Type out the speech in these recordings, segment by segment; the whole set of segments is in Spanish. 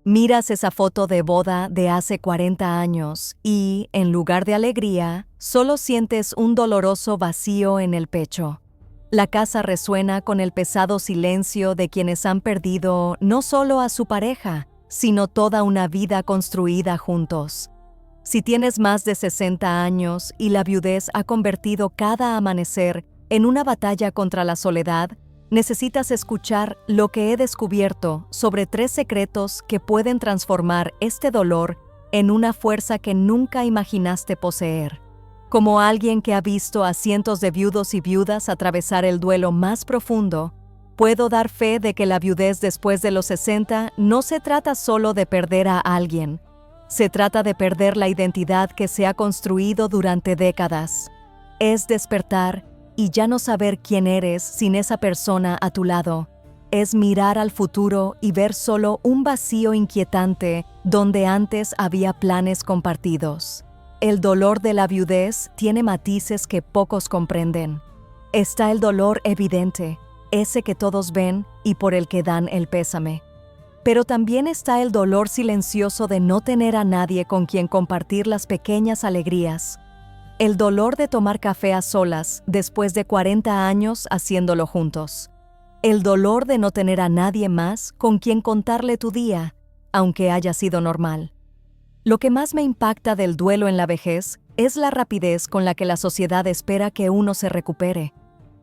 Miras esa foto de boda de hace 40 años y, en lugar de alegría, solo sientes un doloroso vacío en el pecho. La casa resuena con el pesado silencio de quienes han perdido no solo a su pareja, sino toda una vida construida juntos. Si tienes más de 60 años y la viudez ha convertido cada amanecer en una batalla contra la soledad, necesitas escuchar lo que he descubierto sobre 3 secretos que pueden transformar este dolor en una fuerza que nunca imaginaste poseer. Como alguien que ha visto a cientos de viudos y viudas atravesar el duelo más profundo, puedo dar fe de que la viudez después de los 60 no se trata solo de perder a alguien. Se trata de perder la identidad que se ha construido durante décadas. Es despertar y ya no saber quién eres sin esa persona a tu lado. Es mirar al futuro y ver solo un vacío inquietante donde antes había planes compartidos. El dolor de la viudez tiene matices que pocos comprenden. Está el dolor evidente, ese que todos ven y por el que dan el pésame. Pero también está el dolor silencioso de no tener a nadie con quien compartir las pequeñas alegrías. El dolor de tomar café a solas después de 40 años haciéndolo juntos. El dolor de no tener a nadie más con quien contarle tu día, aunque haya sido normal. Lo que más me impacta del duelo en la vejez es la rapidez con la que la sociedad espera que uno se recupere.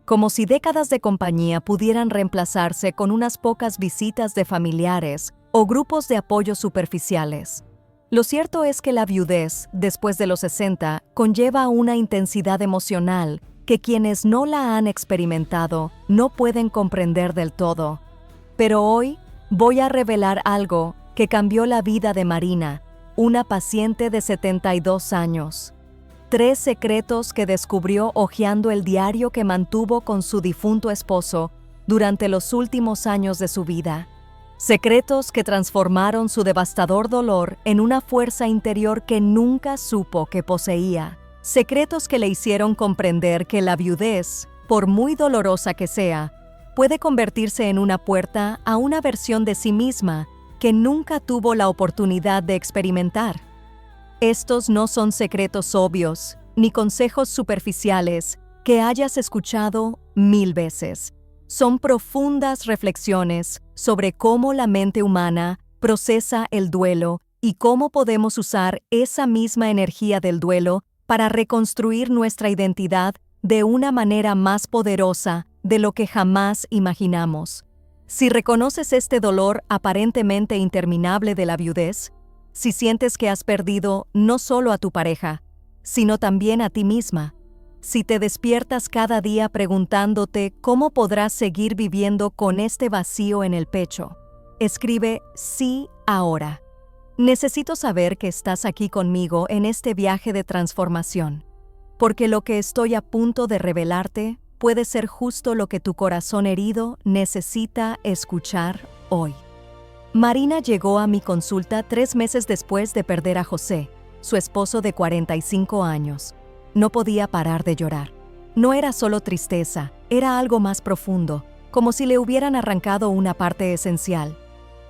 Como si décadas de compañía pudieran reemplazarse con unas pocas visitas de familiares o grupos de apoyo superficiales. Lo cierto es que la viudez, después de los 60, conlleva una intensidad emocional que quienes no la han experimentado no pueden comprender del todo. Pero hoy voy a revelar algo que cambió la vida de Marina, una paciente de 72 años. 3 secretos que descubrió hojeando el diario que mantuvo con su difunto esposo durante los últimos años de su vida. Secretos que transformaron su devastador dolor en una fuerza interior que nunca supo que poseía. Secretos que le hicieron comprender que la viudez, por muy dolorosa que sea, puede convertirse en una puerta a una versión de sí misma que nunca tuvo la oportunidad de experimentar. Estos no son secretos obvios, ni consejos superficiales que hayas escuchado 1000 veces. Son profundas reflexiones sobre cómo la mente humana procesa el duelo y cómo podemos usar esa misma energía del duelo para reconstruir nuestra identidad de una manera más poderosa de lo que jamás imaginamos. Si reconoces este dolor aparentemente interminable de la viudez, si sientes que has perdido no solo a tu pareja, sino también a ti misma, si te despiertas cada día preguntándote cómo podrás seguir viviendo con este vacío en el pecho, escribe sí ahora. Necesito saber que estás aquí conmigo en este viaje de transformación, porque lo que estoy a punto de revelarte puede ser justo lo que tu corazón herido necesita escuchar hoy. Marina llegó a mi consulta 3 meses después de perder a José, su esposo de 45 años. No podía parar de llorar. No era solo tristeza, era algo más profundo, como si le hubieran arrancado una parte esencial.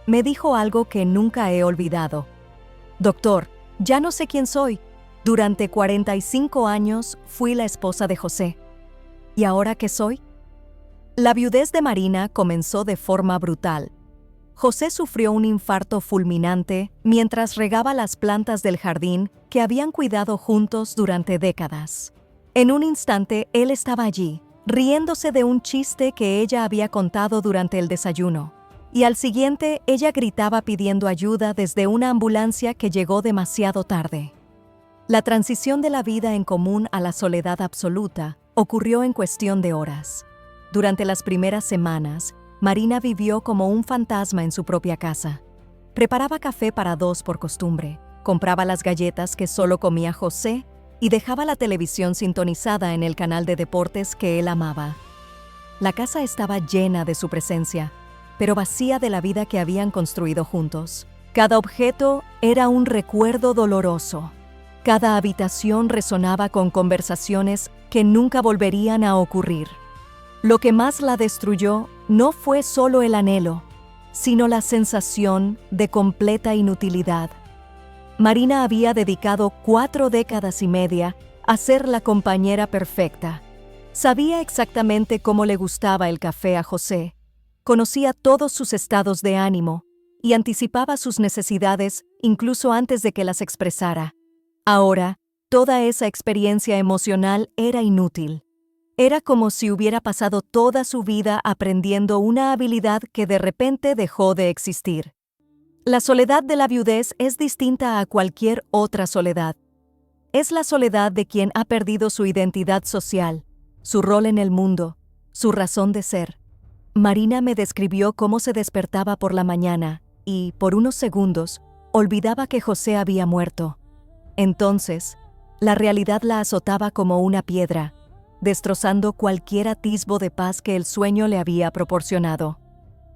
Me dijo algo que nunca he olvidado. Doctor, ya no sé quién soy. Durante 45 años fui la esposa de José. ¿Y ahora qué soy? La viudez de Marina comenzó de forma brutal. José sufrió un infarto fulminante mientras regaba las plantas del jardín que habían cuidado juntos durante décadas. En un instante, él estaba allí, riéndose de un chiste que ella había contado durante el desayuno. Y al siguiente, ella gritaba pidiendo ayuda desde una ambulancia que llegó demasiado tarde. La transición de la vida en común a la soledad absoluta ocurrió en cuestión de horas. Durante las primeras semanas, Marina vivió como un fantasma en su propia casa. Preparaba café para 2 por costumbre, compraba las galletas que solo comía José y dejaba la televisión sintonizada en el canal de deportes que él amaba. La casa estaba llena de su presencia, pero vacía de la vida que habían construido juntos. Cada objeto era un recuerdo doloroso. Cada habitación resonaba con conversaciones que nunca volverían a ocurrir. Lo que más la destruyó no fue solo el anhelo, sino la sensación de completa inutilidad. Marina había dedicado 4 décadas y media a ser la compañera perfecta. Sabía exactamente cómo le gustaba el café a José, conocía todos sus estados de ánimo y anticipaba sus necesidades incluso antes de que las expresara. Ahora, toda esa experiencia emocional era inútil. Era como si hubiera pasado toda su vida aprendiendo una habilidad que de repente dejó de existir. La soledad de la viudez es distinta a cualquier otra soledad. Es la soledad de quien ha perdido su identidad social, su rol en el mundo, su razón de ser. Marina me describió cómo se despertaba por la mañana y, por unos segundos, olvidaba que José había muerto. Entonces, la realidad la azotaba como una piedra, destrozando cualquier atisbo de paz que el sueño le había proporcionado.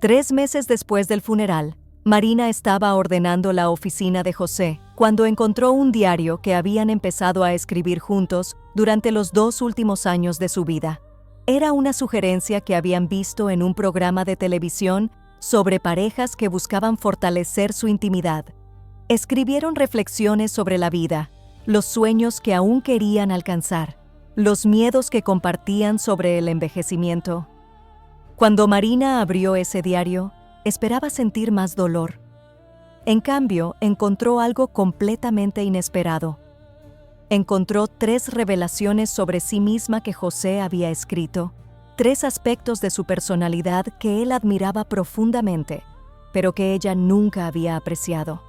3 meses después del funeral, Marina estaba ordenando la oficina de José cuando encontró un diario que habían empezado a escribir juntos durante los 2 últimos años de su vida. Era una sugerencia que habían visto en un programa de televisión sobre parejas que buscaban fortalecer su intimidad. Escribieron reflexiones sobre la vida, los sueños que aún querían alcanzar, los miedos que compartían sobre el envejecimiento. Cuando Marina abrió ese diario, esperaba sentir más dolor. En cambio, encontró algo completamente inesperado. Encontró 3 revelaciones sobre sí misma que José había escrito, 3 aspectos de su personalidad que él admiraba profundamente, pero que ella nunca había apreciado.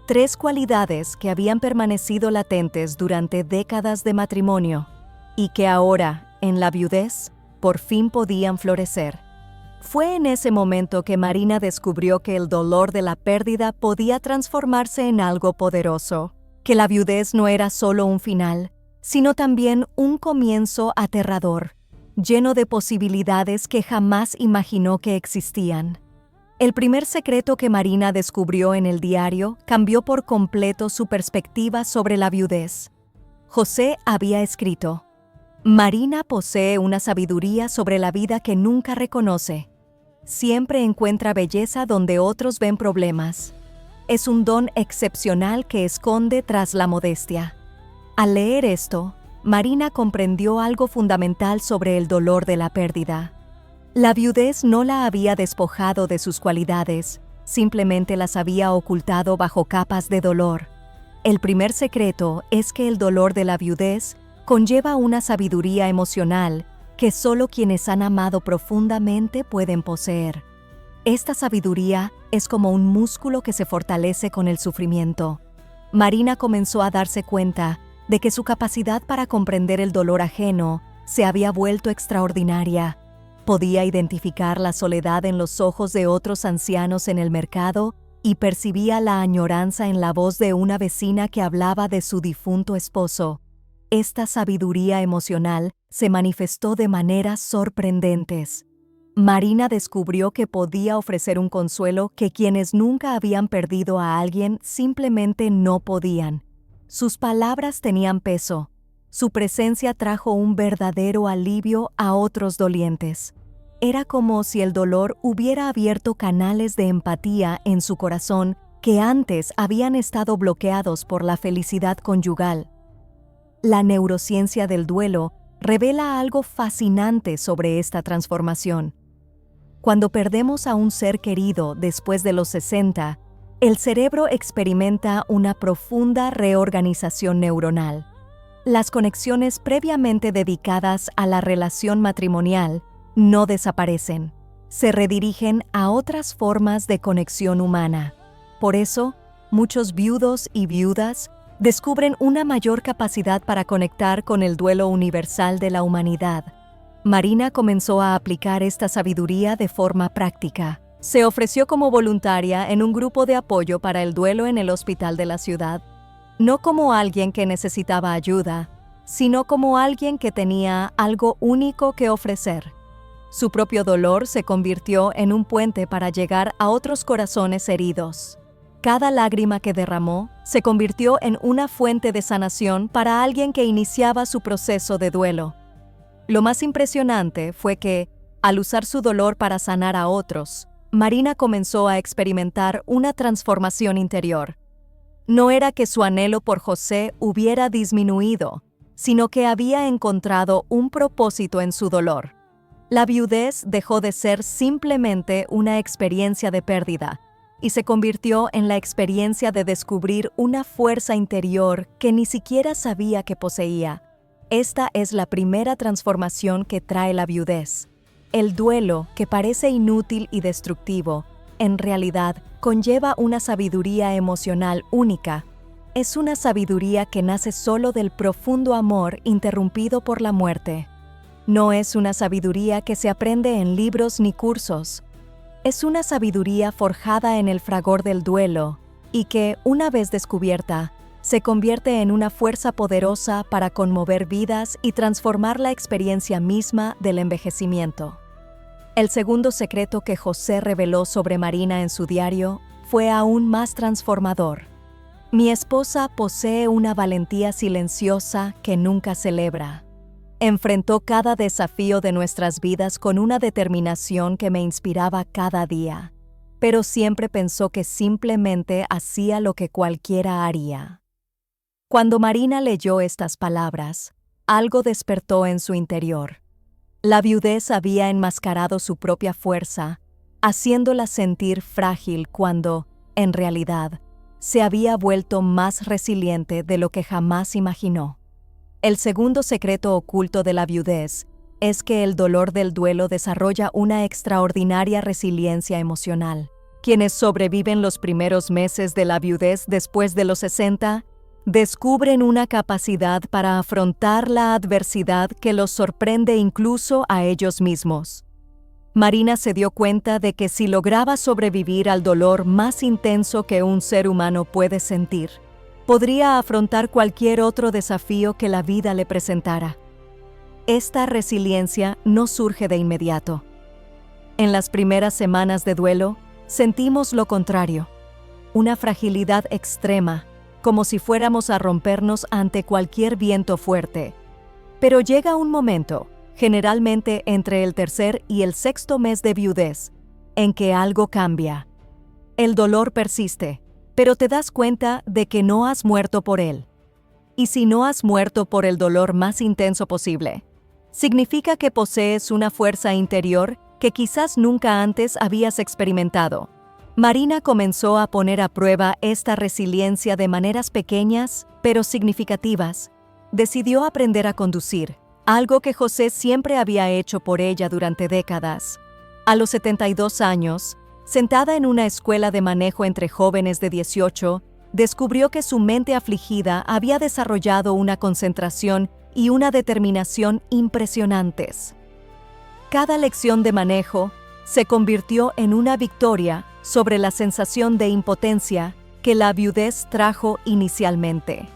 3 cualidades que habían permanecido latentes durante décadas de matrimonio y que ahora, en la viudez, por fin podían florecer. Fue en ese momento que Marina descubrió que el dolor de la pérdida podía transformarse en algo poderoso, que la viudez no era solo un final, sino también un comienzo aterrador, lleno de posibilidades que jamás imaginó que existían. El primer secreto que Marina descubrió en el diario cambió por completo su perspectiva sobre la viudez. José había escrito: Marina posee una sabiduría sobre la vida que nunca reconoce. Siempre encuentra belleza donde otros ven problemas. Es un don excepcional que esconde tras la modestia. Al leer esto, Marina comprendió algo fundamental sobre el dolor de la pérdida. La viudez no la había despojado de sus cualidades, simplemente las había ocultado bajo capas de dolor. El primer secreto es que el dolor de la viudez conlleva una sabiduría emocional que solo quienes han amado profundamente pueden poseer. Esta sabiduría es como un músculo que se fortalece con el sufrimiento. Marina comenzó a darse cuenta de que su capacidad para comprender el dolor ajeno se había vuelto extraordinaria. Podía identificar la soledad en los ojos de otros ancianos en el mercado y percibía la añoranza en la voz de una vecina que hablaba de su difunto esposo. Esta sabiduría emocional se manifestó de maneras sorprendentes. Marina descubrió que podía ofrecer un consuelo que quienes nunca habían perdido a alguien simplemente no podían. Sus palabras tenían peso. Su presencia trajo un verdadero alivio a otros dolientes. Era como si el dolor hubiera abierto canales de empatía en su corazón que antes habían estado bloqueados por la felicidad conyugal. La neurociencia del duelo revela algo fascinante sobre esta transformación. Cuando perdemos a un ser querido después de los 60, el cerebro experimenta una profunda reorganización neuronal. Las conexiones previamente dedicadas a la relación matrimonial no desaparecen, se redirigen a otras formas de conexión humana. Por eso, muchos viudos y viudas descubren una mayor capacidad para conectar con el duelo universal de la humanidad. Marina comenzó a aplicar esta sabiduría de forma práctica. Se ofreció como voluntaria en un grupo de apoyo para el duelo en el hospital de la ciudad, no como alguien que necesitaba ayuda, sino como alguien que tenía algo único que ofrecer. Su propio dolor se convirtió en un puente para llegar a otros corazones heridos. Cada lágrima que derramó se convirtió en una fuente de sanación para alguien que iniciaba su proceso de duelo. Lo más impresionante fue que, al usar su dolor para sanar a otros, Marina comenzó a experimentar una transformación interior. No era que su anhelo por José hubiera disminuido, sino que había encontrado un propósito en su dolor. La viudez dejó de ser simplemente una experiencia de pérdida y se convirtió en la experiencia de descubrir una fuerza interior que ni siquiera sabía que poseía. Esta es la primera transformación que trae la viudez. El duelo, que parece inútil y destructivo, en realidad conlleva una sabiduría emocional única. Es una sabiduría que nace solo del profundo amor interrumpido por la muerte. No es una sabiduría que se aprende en libros ni cursos. Es una sabiduría forjada en el fragor del duelo y que, una vez descubierta, se convierte en una fuerza poderosa para conmover vidas y transformar la experiencia misma del envejecimiento. El segundo secreto que José reveló sobre Marina en su diario fue aún más transformador. Mi esposa posee una valentía silenciosa que nunca celebra. Enfrentó cada desafío de nuestras vidas con una determinación que me inspiraba cada día, pero siempre pensó que simplemente hacía lo que cualquiera haría. Cuando Marina leyó estas palabras, algo despertó en su interior. La viudez había enmascarado su propia fuerza, haciéndola sentir frágil cuando, en realidad, se había vuelto más resiliente de lo que jamás imaginó. El segundo secreto oculto de la viudez es que el dolor del duelo desarrolla una extraordinaria resiliencia emocional. Quienes sobreviven los primeros meses de la viudez después de los 60 descubren una capacidad para afrontar la adversidad que los sorprende incluso a ellos mismos. Marina se dio cuenta de que si lograba sobrevivir al dolor más intenso que un ser humano puede sentir, podría afrontar cualquier otro desafío que la vida le presentara. Esta resiliencia no surge de inmediato. En las primeras semanas de duelo, sentimos lo contrario, una fragilidad extrema, como si fuéramos a rompernos ante cualquier viento fuerte. Pero llega un momento, generalmente entre el tercer y el sexto mes de viudez, en que algo cambia. El dolor persiste, pero te das cuenta de que no has muerto por él. Y si no has muerto por el dolor más intenso posible, significa que posees una fuerza interior que quizás nunca antes habías experimentado. Marina comenzó a poner a prueba esta resiliencia de maneras pequeñas, pero significativas. Decidió aprender a conducir, algo que José siempre había hecho por ella durante décadas. A los 72 años, sentada en una escuela de manejo entre jóvenes de 18, descubrió que su mente afligida había desarrollado una concentración y una determinación impresionantes. Cada lección de manejo se convirtió en una victoria sobre la sensación de impotencia que la viudez trajo inicialmente.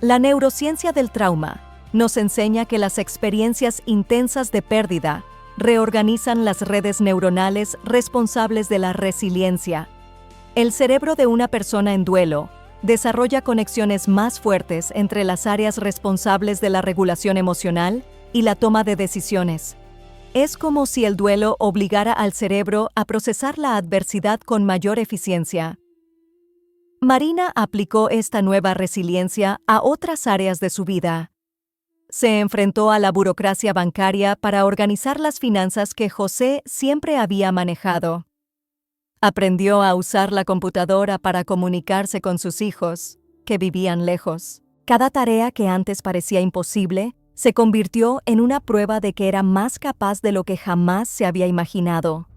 La neurociencia del trauma nos enseña que las experiencias intensas de pérdida reorganizan las redes neuronales responsables de la resiliencia. El cerebro de una persona en duelo desarrolla conexiones más fuertes entre las áreas responsables de la regulación emocional y la toma de decisiones. Es como si el duelo obligara al cerebro a procesar la adversidad con mayor eficiencia. Marina aplicó esta nueva resiliencia a otras áreas de su vida. Se enfrentó a la burocracia bancaria para organizar las finanzas que José siempre había manejado. Aprendió a usar la computadora para comunicarse con sus hijos, que vivían lejos. Cada tarea que antes parecía imposible se convirtió en una prueba de que era más capaz de lo que jamás se había imaginado.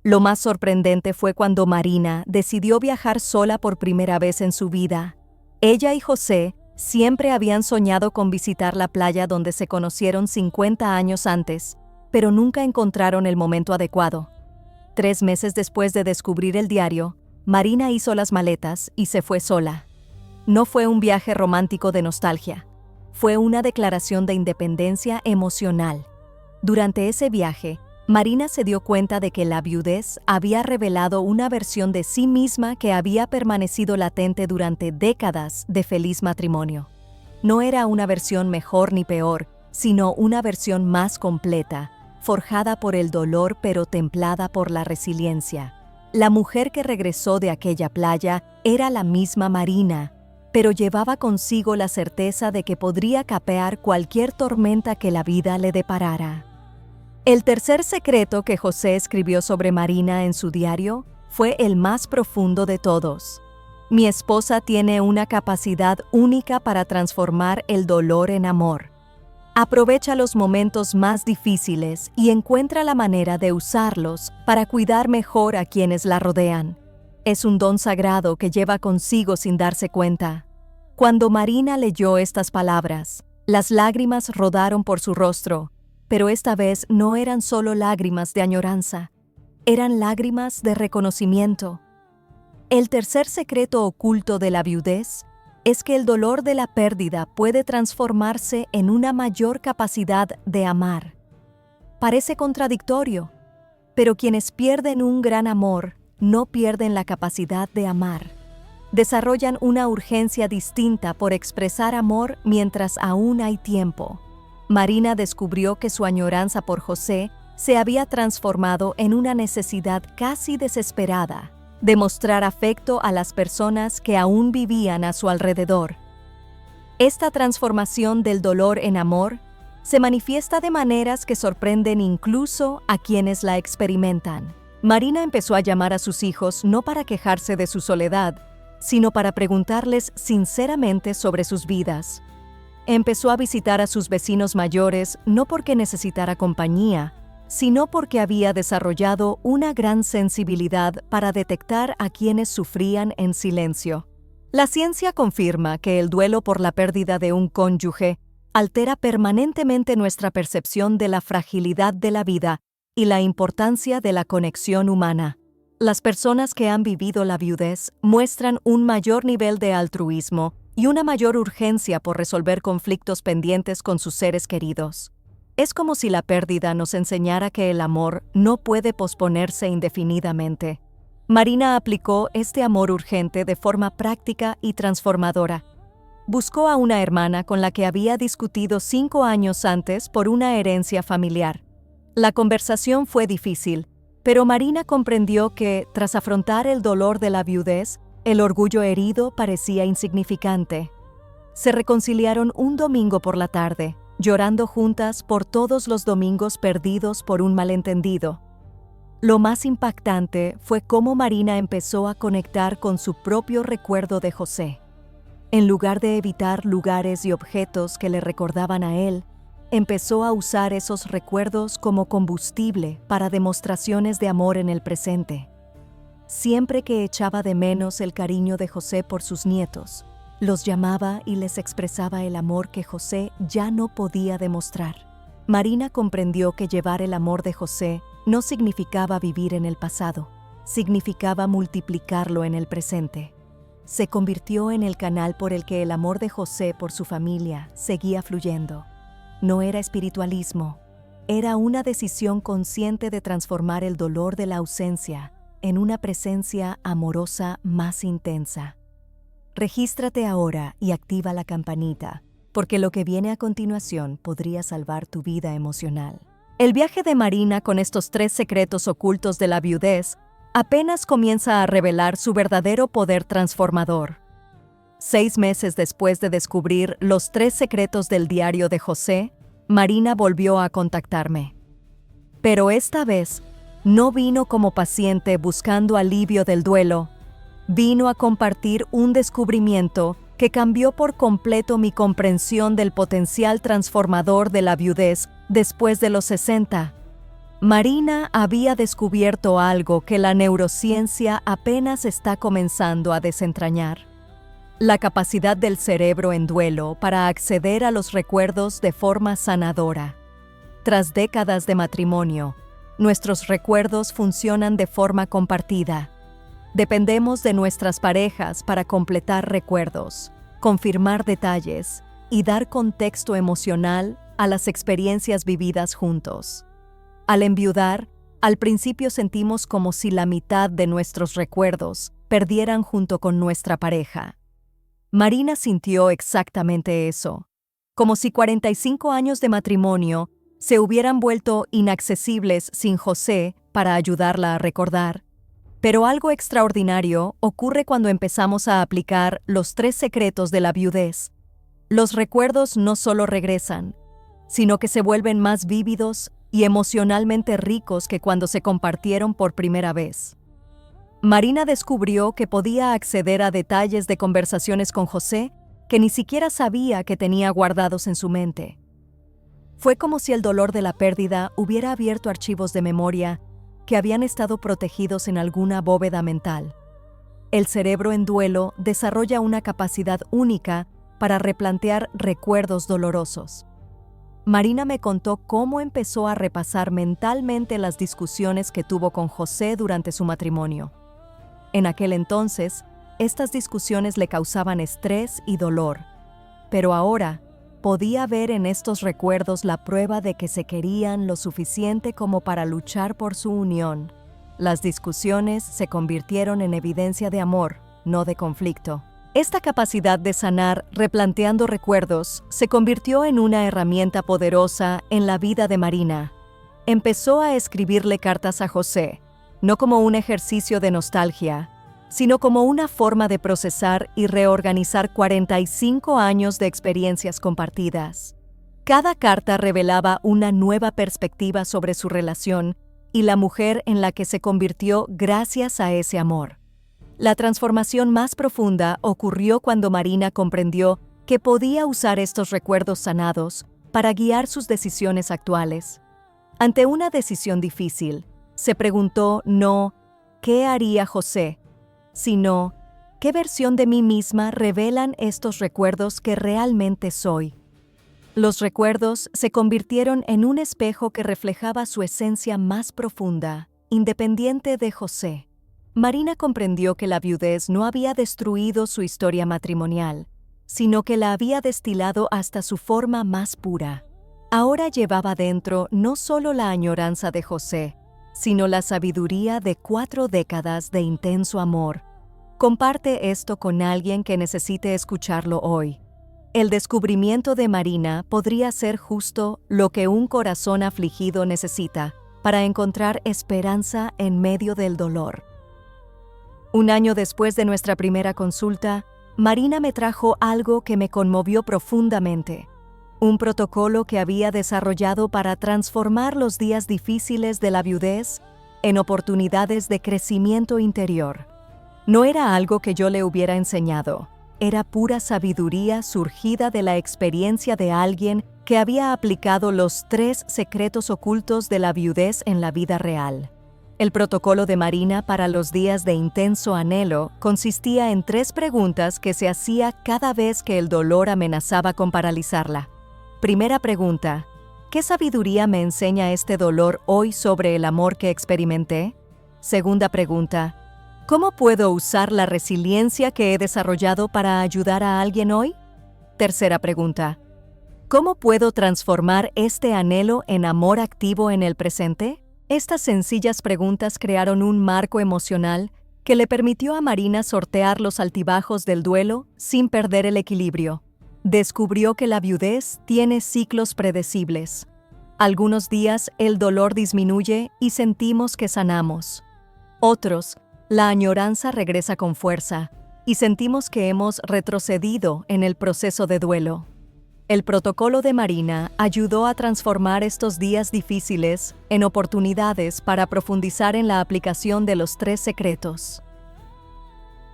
Lo más sorprendente fue cuando Marina decidió viajar sola por primera vez en su vida. Ella y José siempre habían soñado con visitar la playa donde se conocieron 50 años antes, pero nunca encontraron el momento adecuado. 3 meses después de descubrir el diario, Marina hizo las maletas y se fue sola. No fue un viaje romántico de nostalgia. Fue una declaración de independencia emocional. Durante ese viaje, Marina se dio cuenta de que la viudez había revelado una versión de sí misma que había permanecido latente durante décadas de feliz matrimonio. No era una versión mejor ni peor, sino una versión más completa, forjada por el dolor pero templada por la resiliencia. La mujer que regresó de aquella playa era la misma Marina, pero llevaba consigo la certeza de que podría capear cualquier tormenta que la vida le deparara. El tercer secreto que José escribió sobre Marina en su diario fue el más profundo de todos. Mi esposa tiene una capacidad única para transformar el dolor en amor. Aprovecha los momentos más difíciles y encuentra la manera de usarlos para cuidar mejor a quienes la rodean. Es un don sagrado que lleva consigo sin darse cuenta. Cuando Marina leyó estas palabras, las lágrimas rodaron por su rostro, pero esta vez no eran solo lágrimas de añoranza, eran lágrimas de reconocimiento. El tercer secreto oculto de la viudez es que el dolor de la pérdida puede transformarse en una mayor capacidad de amar. Parece contradictorio, pero quienes pierden un gran amor no pierden la capacidad de amar. Desarrollan una urgencia distinta por expresar amor mientras aún hay tiempo. Marina descubrió que su añoranza por José se había transformado en una necesidad casi desesperada de mostrar afecto a las personas que aún vivían a su alrededor. Esta transformación del dolor en amor se manifiesta de maneras que sorprenden incluso a quienes la experimentan. Marina empezó a llamar a sus hijos no para quejarse de su soledad, sino para preguntarles sinceramente sobre sus vidas. Empezó a visitar a sus vecinos mayores no porque necesitara compañía, sino porque había desarrollado una gran sensibilidad para detectar a quienes sufrían en silencio. La ciencia confirma que el duelo por la pérdida de un cónyuge altera permanentemente nuestra percepción de la fragilidad de la vida y la importancia de la conexión humana. Las personas que han vivido la viudez muestran un mayor nivel de altruismo y una mayor urgencia por resolver conflictos pendientes con sus seres queridos. Es como si la pérdida nos enseñara que el amor no puede posponerse indefinidamente. Marina aplicó este amor urgente de forma práctica y transformadora. Buscó a una hermana con la que había discutido 5 años antes por una herencia familiar. La conversación fue difícil, pero Marina comprendió que, tras afrontar el dolor de la viudez, el orgullo herido parecía insignificante. Se reconciliaron un domingo por la tarde, llorando juntas por todos los domingos perdidos por un malentendido. Lo más impactante fue cómo Marina empezó a conectar con su propio recuerdo de José. En lugar de evitar lugares y objetos que le recordaban a él, empezó a usar esos recuerdos como combustible para demostraciones de amor en el presente. Siempre que echaba de menos el cariño de José por sus nietos, los llamaba y les expresaba el amor que José ya no podía demostrar. Marina comprendió que llevar el amor de José no significaba vivir en el pasado, significaba multiplicarlo en el presente. Se convirtió en el canal por el que el amor de José por su familia seguía fluyendo. No era espiritualismo, era una decisión consciente de transformar el dolor de la ausencia en una presencia amorosa más intensa. Regístrate ahora y activa la campanita, porque lo que viene a continuación podría salvar tu vida emocional. El viaje de Marina con estos 3 secretos ocultos de la viudez apenas comienza a revelar su verdadero poder transformador. 6 meses después de descubrir los 3 secretos del diario de José, Marina volvió a contactarme. Pero esta vez no vino como paciente buscando alivio del duelo. Vino a compartir un descubrimiento que cambió por completo mi comprensión del potencial transformador de la viudez después de los 60. Marina había descubierto algo que la neurociencia apenas está comenzando a desentrañar: la capacidad del cerebro en duelo para acceder a los recuerdos de forma sanadora. Tras décadas de matrimonio, nuestros recuerdos funcionan de forma compartida. Dependemos de nuestras parejas para completar recuerdos, confirmar detalles y dar contexto emocional a las experiencias vividas juntos. Al enviudar, al principio sentimos como si la mitad de nuestros recuerdos perdieran junto con nuestra pareja. Marina sintió exactamente eso, como si 45 años de matrimonio Se hubieran vuelto inaccesibles sin José para ayudarla a recordar. Pero algo extraordinario ocurre cuando empezamos a aplicar los 3 secretos de la viudez. Los recuerdos no solo regresan, sino que se vuelven más vívidos y emocionalmente ricos que cuando se compartieron por primera vez. Marina descubrió que podía acceder a detalles de conversaciones con José que ni siquiera sabía que tenía guardados en su mente. Fue como si el dolor de la pérdida hubiera abierto archivos de memoria que habían estado protegidos en alguna bóveda mental. El cerebro en duelo desarrolla una capacidad única para replantear recuerdos dolorosos. Marina me contó cómo empezó a repasar mentalmente las discusiones que tuvo con José durante su matrimonio. En aquel entonces, estas discusiones le causaban estrés y dolor, pero ahora podía ver en estos recuerdos la prueba de que se querían lo suficiente como para luchar por su unión. Las discusiones se convirtieron en evidencia de amor, no de conflicto. Esta capacidad de sanar replanteando recuerdos se convirtió en una herramienta poderosa en la vida de Marina. Empezó a escribirle cartas a José, no como un ejercicio de nostalgia, sino como una forma de procesar y reorganizar 45 años de experiencias compartidas. Cada carta revelaba una nueva perspectiva sobre su relación y la mujer en la que se convirtió gracias a ese amor. La transformación más profunda ocurrió cuando Marina comprendió que podía usar estos recuerdos sanados para guiar sus decisiones actuales. Ante una decisión difícil, se preguntó no ¿qué haría José?, sino ¿qué versión de mí misma revelan estos recuerdos que realmente soy? Los recuerdos se convirtieron en un espejo que reflejaba su esencia más profunda, independiente de José. Marina comprendió que la viudez no había destruido su historia matrimonial, sino que la había destilado hasta su forma más pura. Ahora llevaba dentro no solo la añoranza de José, sino la sabiduría de 4 décadas de intenso amor. Comparte esto con alguien que necesite escucharlo hoy. El descubrimiento de Marina podría ser justo lo que un corazón afligido necesita para encontrar esperanza en medio del dolor. Un año después de nuestra primera consulta, Marina me trajo algo que me conmovió profundamente. Un protocolo que había desarrollado para transformar los días difíciles de la viudez en oportunidades de crecimiento interior. No era algo que yo le hubiera enseñado, era pura sabiduría surgida de la experiencia de alguien que había aplicado los 3 secretos ocultos de la viudez en la vida real. El protocolo de Marina para los días de intenso anhelo consistía en 3 preguntas que se hacía cada vez que el dolor amenazaba con paralizarla. Primera pregunta: ¿qué sabiduría me enseña este dolor hoy sobre el amor que experimenté? Segunda pregunta: ¿cómo puedo usar la resiliencia que he desarrollado para ayudar a alguien hoy? Tercera pregunta: ¿cómo puedo transformar este anhelo en amor activo en el presente? Estas sencillas preguntas crearon un marco emocional que le permitió a Marina sortear los altibajos del duelo sin perder el equilibrio. Descubrió que la viudez tiene ciclos predecibles. Algunos días el dolor disminuye y sentimos que sanamos. Otros, la añoranza regresa con fuerza y sentimos que hemos retrocedido en el proceso de duelo. El protocolo de Marina ayudó a transformar estos días difíciles en oportunidades para profundizar en la aplicación de los 3 secretos.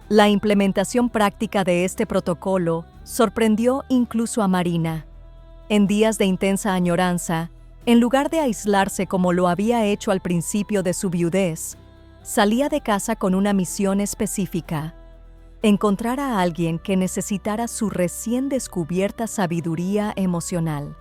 La implementación práctica de este protocolo sorprendió incluso a Marina. En días de intensa añoranza, en lugar de aislarse como lo había hecho al principio de su viudez, salía de casa con una misión específica: encontrar a alguien que necesitara su recién descubierta sabiduría emocional.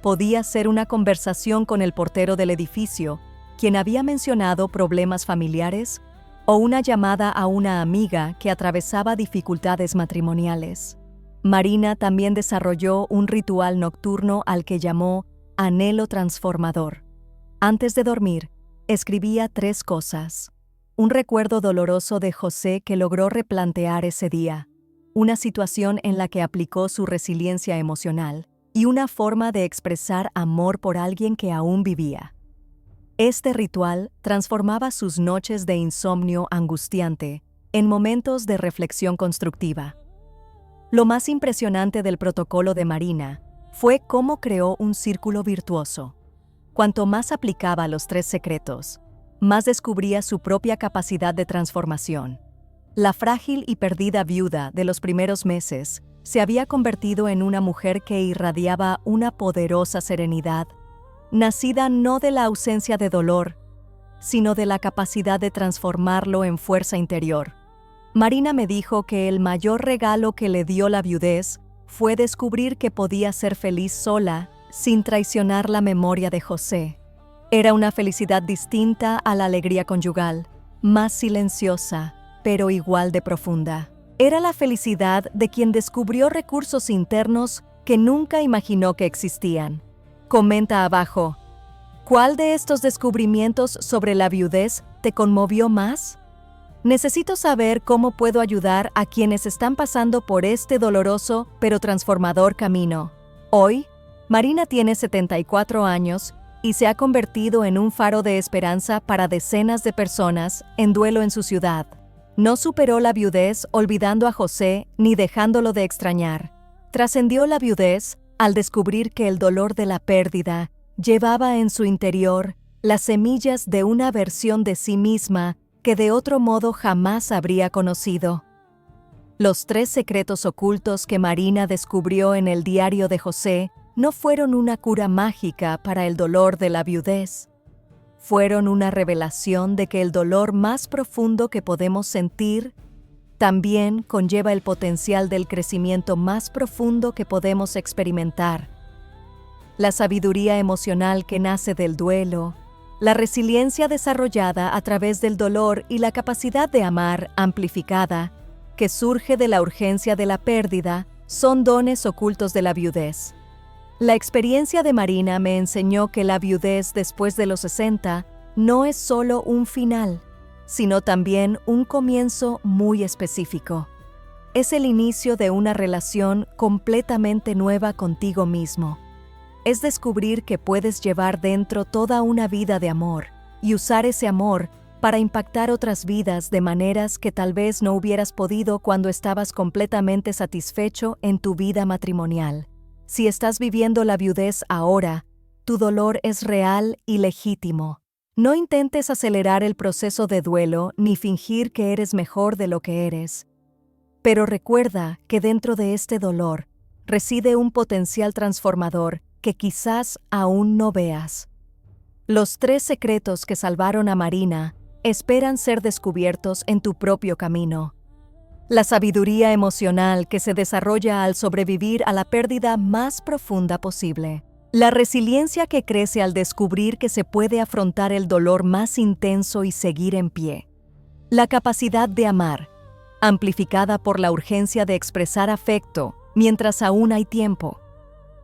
Podía ser una conversación con el portero del edificio, quien había mencionado problemas familiares, o una llamada a una amiga que atravesaba dificultades matrimoniales. Marina también desarrolló un ritual nocturno al que llamó anhelo transformador. Antes de dormir, escribía 3 cosas: un recuerdo doloroso de José que logró replantear ese día, una situación en la que aplicó su resiliencia emocional, y una forma de expresar amor por alguien que aún vivía. Este ritual transformaba sus noches de insomnio angustiante en momentos de reflexión constructiva. Lo más impresionante del protocolo de Marina fue cómo creó un círculo virtuoso. Cuanto más aplicaba los 3 secretos, más descubría su propia capacidad de transformación. La frágil y perdida viuda de los primeros meses se había convertido en una mujer que irradiaba una poderosa serenidad, nacida no de la ausencia de dolor, sino de la capacidad de transformarlo en fuerza interior. Marina me dijo que el mayor regalo que le dio la viudez fue descubrir que podía ser feliz sola, sin traicionar la memoria de José. Era una felicidad distinta a la alegría conyugal, más silenciosa, pero igual de profunda. Era la felicidad de quien descubrió recursos internos que nunca imaginó que existían. Comenta abajo, ¿cuál de estos descubrimientos sobre la viudez te conmovió más? Necesito saber cómo puedo ayudar a quienes están pasando por este doloroso pero transformador camino. Hoy, Marina tiene 74 años y se ha convertido en un faro de esperanza para decenas de personas en duelo en su ciudad. No superó la viudez olvidando a José ni dejándolo de extrañar. Trascendió la viudez al descubrir que el dolor de la pérdida llevaba en su interior las semillas de una versión de sí misma que de otro modo jamás habría conocido. Los 3 secretos ocultos que Marina descubrió en el diario de José no fueron una cura mágica para el dolor de la viudez. Fueron una revelación de que el dolor más profundo que podemos sentir también conlleva el potencial del crecimiento más profundo que podemos experimentar. La sabiduría emocional que nace del duelo, la resiliencia desarrollada a través del dolor y la capacidad de amar amplificada, que surge de la urgencia de la pérdida, son dones ocultos de la viudez. La experiencia de Marina me enseñó que la viudez después de los 60 no es solo un final, sino también un comienzo muy específico. Es el inicio de una relación completamente nueva contigo mismo. Es descubrir que puedes llevar dentro toda una vida de amor y usar ese amor para impactar otras vidas de maneras que tal vez no hubieras podido cuando estabas completamente satisfecho en tu vida matrimonial. Si estás viviendo la viudez ahora, tu dolor es real y legítimo. No intentes acelerar el proceso de duelo ni fingir que eres mejor de lo que eres. Pero recuerda que dentro de este dolor reside un potencial transformador que quizás aún no veas. Los 3 secretos que salvaron a Marina esperan ser descubiertos en tu propio camino. La sabiduría emocional que se desarrolla al sobrevivir a la pérdida más profunda posible. La resiliencia que crece al descubrir que se puede afrontar el dolor más intenso y seguir en pie. La capacidad de amar, amplificada por la urgencia de expresar afecto mientras aún hay tiempo.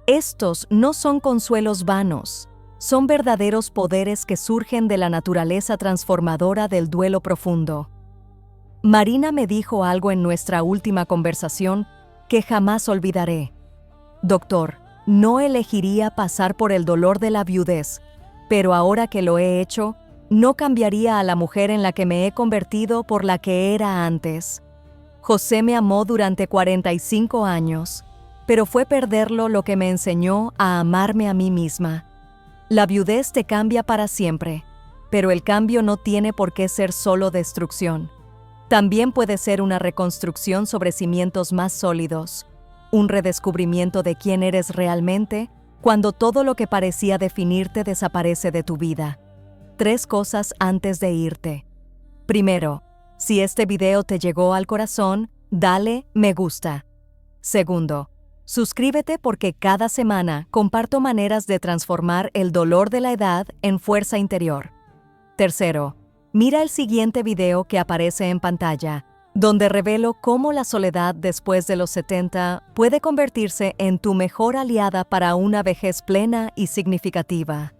Estos no son consuelos vanos, son verdaderos poderes que surgen de la naturaleza transformadora del duelo profundo. Marina me dijo algo en nuestra última conversación que jamás olvidaré. Doctor, no elegiría pasar por el dolor de la viudez, pero ahora que lo he hecho, no cambiaría a la mujer en la que me he convertido por la que era antes. José me amó durante 45 años, pero fue perderlo lo que me enseñó a amarme a mí misma. La viudez te cambia para siempre, pero el cambio no tiene por qué ser solo destrucción. También puede ser una reconstrucción sobre cimientos más sólidos, un redescubrimiento de quién eres realmente cuando todo lo que parecía definirte desaparece de tu vida. 3 cosas antes de irte. Primero, si este video te llegó al corazón, dale me gusta. Segundo, suscríbete porque cada semana comparto maneras de transformar el dolor de la edad en fuerza interior. Tercero, mira el siguiente video que aparece en pantalla, donde revelo cómo la soledad después de los 70 puede convertirse en tu mejor aliada para una vejez plena y significativa.